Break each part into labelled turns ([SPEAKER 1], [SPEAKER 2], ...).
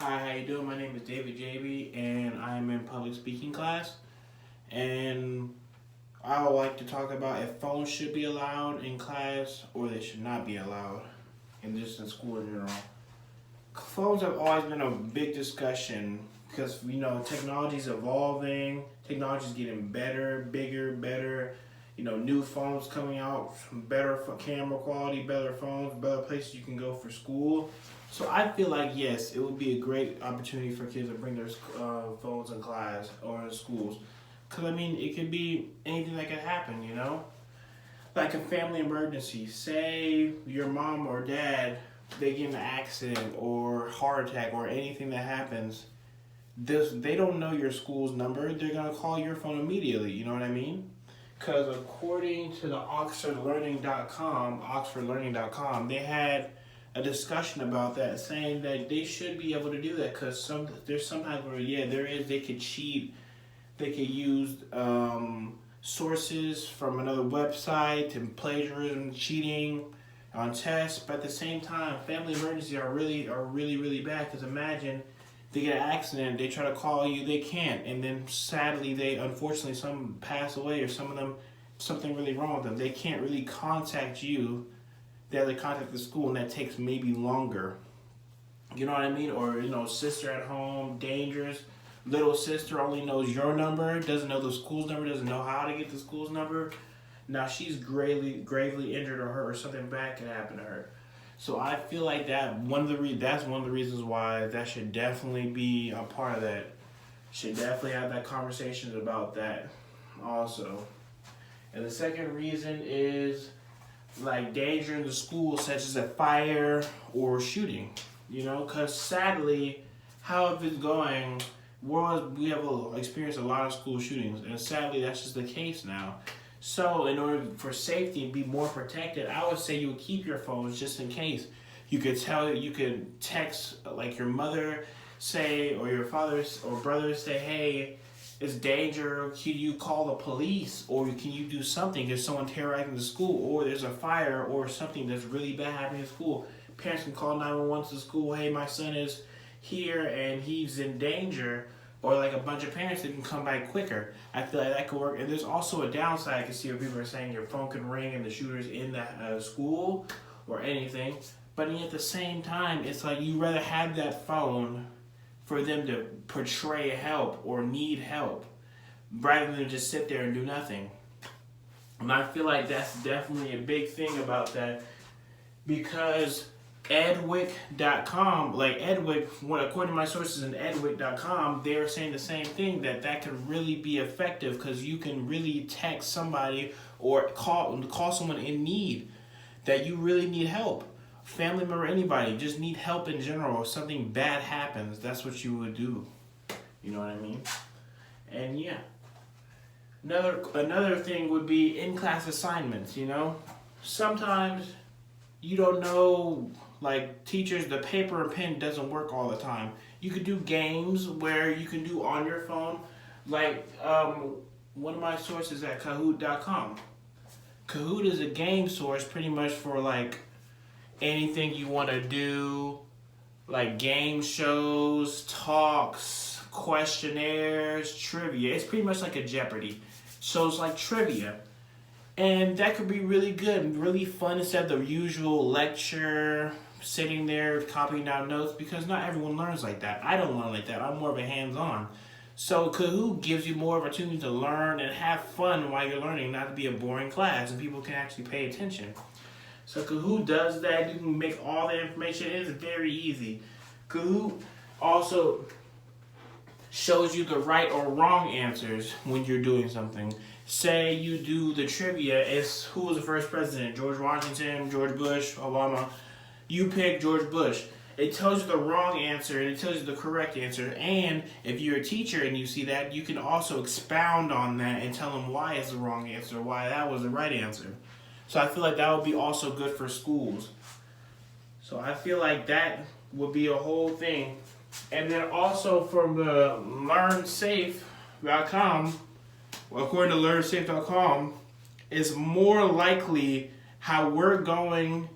[SPEAKER 1] Hi, how you doing? My name is David JB, and I'm in public speaking class. And I would like to talk about if phones should be allowed in class or they should not be allowed, and just in school in general. Phones have always been a big discussion because technology is evolving, technology is getting better, bigger, better. New phones coming out, better camera quality, better phones, better places you can go for school. So I feel like yes, it would be a great opportunity for kids to bring their phones in class or in schools, because it could be anything that could happen. Like a family emergency. Say your mom or dad they get in an accident or heart attack or anything that happens. They don't know your school's number. They're gonna call your phone immediately. You know what I mean? Because according to the Oxfordlearning.com, they had a discussion about that, saying that they should be able to do that because there's sometimes where they could cheat, they could use sources from another website and plagiarism, cheating on tests. But at the same time, family emergencies are really bad because imagine they get an accident, they try to call you, they can't, and then sadly unfortunately some pass away or some of them something really wrong with them. They can't really contact you. They have to contact the school, and that takes maybe longer. You know what I mean? Or sister at home, dangerous. Little sister only knows your number, doesn't know the school's number, doesn't know how to get the school's number. Now she's gravely injured or hurt, or something bad could happen to her. So I feel like that's one of the reasons why that should definitely be a part of that. Should definitely have that conversation about that also. And the second reason is like danger in the school, such as a fire or shooting. Because sadly, how it's going, we have experienced a lot of school shootings, and sadly that's just the case now. So in order for safety and be more protected, I would say you would keep your phones just in case. You could text like your mother, say, or your father or brother, say, hey, it's danger. Can you call the police, or can you do something? There's someone terrorizing the school, or there's a fire, or something that's really bad happening in school. Parents can call 911 to the school. Hey, my son is here and he's in danger. Or like a bunch of parents that can come by quicker. I feel like that could work. And there's also a downside. I can see where people are saying your phone can ring and the shooter's in the school or anything. But at the same time, it's like you rather have that phone for them to portray help or need help rather than just sit there and do nothing. And I feel like that's definitely a big thing about that, because Edwick.com, according to my sources in Edwick.com, they're saying the same thing, that could really be effective because you can really text somebody or call someone in need, that you really need help. Family member, anybody, just need help in general. If something bad happens, that's what you would do. You know what I mean? And yeah. Another thing would be in-class assignments, Sometimes you don't know, like teachers, the paper and pen doesn't work all the time. You could do games where you can do on your phone, like one of my sources at Kahoot.com. Kahoot is a game source pretty much for like anything you want to do, like game shows, talks, questionnaires, trivia. It's pretty much like a Jeopardy. So it's like trivia. And that could be really good and really fun instead of the usual lecture, sitting there copying down notes, because not everyone learns like that. I don't learn like that. I'm more of a hands-on. So Kahoot gives you more opportunity to learn and have fun while you're learning, not to be a boring class, and people can actually pay attention. So Kahoot does that. You can make all the information. It is very easy. Kahoot also shows you the right or wrong answers when you're doing something. Say you do the trivia, it's who was the first president? George Washington, George Bush, Obama. You pick George Bush. It tells you the wrong answer and it tells you the correct answer. And if you're a teacher and you see that, you can also expound on that and tell them why it's the wrong answer, why that was the right answer. So I feel like that would be also good for schools. So I feel like that would be a whole thing. And then also from the LearnSafe.com, according to LearnSafe.com, is more likely how we're going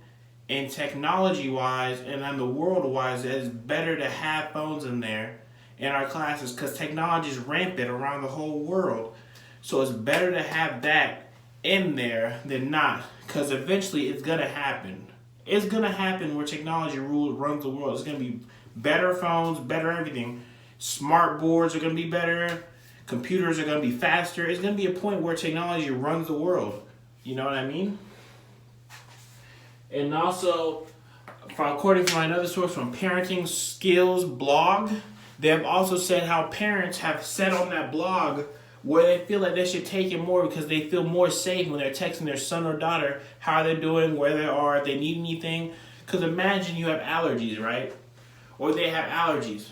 [SPEAKER 1] And technology wise and on the world wise, it's better to have phones in there in our classes because technology is rampant around the whole world. So it's better to have that in there than not, because eventually it's gonna happen. It's gonna happen where technology runs the world. It's gonna be better phones, better everything. Smart boards are gonna be better. Computers are gonna be faster. It's gonna be a point where technology runs the world. You know what I mean? And also, according to another source from Parenting Skills blog, they have also said how parents have said on that blog where they feel like they should take it more because they feel more safe when they're texting their son or daughter how they're doing, where they are, if they need anything. Because imagine you have allergies, right? Or they have allergies.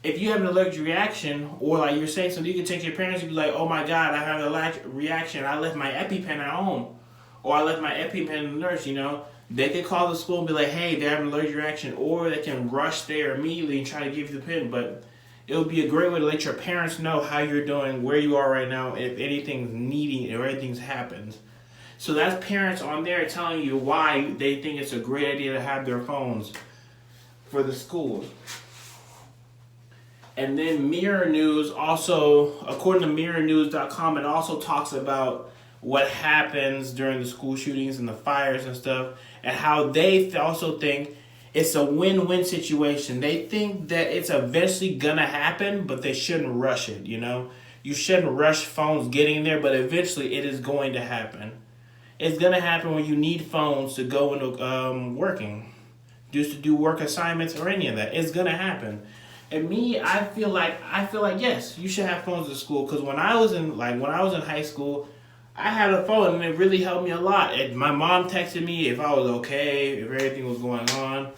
[SPEAKER 1] If you have an allergic reaction, or like you're saying something, you can text your parents and be like, oh my God, I have an allergic reaction. I left my EpiPen at home. Or I left my EpiPen in the nurse, you know. They could call the school and be like, hey, they have an allergic reaction. Or they can rush there immediately and try to give you the pen. But it would be a great way to let your parents know how you're doing, where you are right now, if anything's needing or anything's happened. So that's parents on there telling you why they think it's a great idea to have their phones for the schools. And then Mirror News also, according to mirrornews.com, it also talks about what happens during the school shootings and the fires and stuff, and how they also think it's a win-win situation. They think that it's eventually gonna happen, but they shouldn't rush it, you know? You shouldn't rush phones getting there, but eventually it is going to happen. It's gonna happen when you need phones to go into working, just to do work assignments or any of that. It's gonna happen. And me, I feel like yes, you should have phones at school. Because when I was in high school, I had a phone and it really helped me a lot. My mom texted me if I was okay, if everything was going on,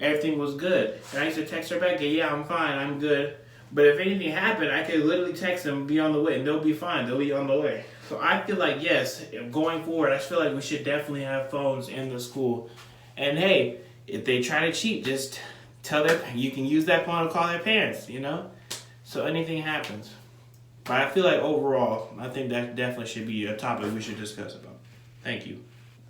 [SPEAKER 1] everything was good. And I used to text her back, yeah, I'm fine, I'm good. But if anything happened, I could literally text them, be on the way, and they'll be fine. They'll be on the way. So I feel like yes, going forward, I feel like we should definitely have phones in the school. And hey, if they try to cheat, just you can use that phone to call their parents, you know? So anything happens. But I feel like overall, I think that definitely should be a topic we should discuss about. Thank you.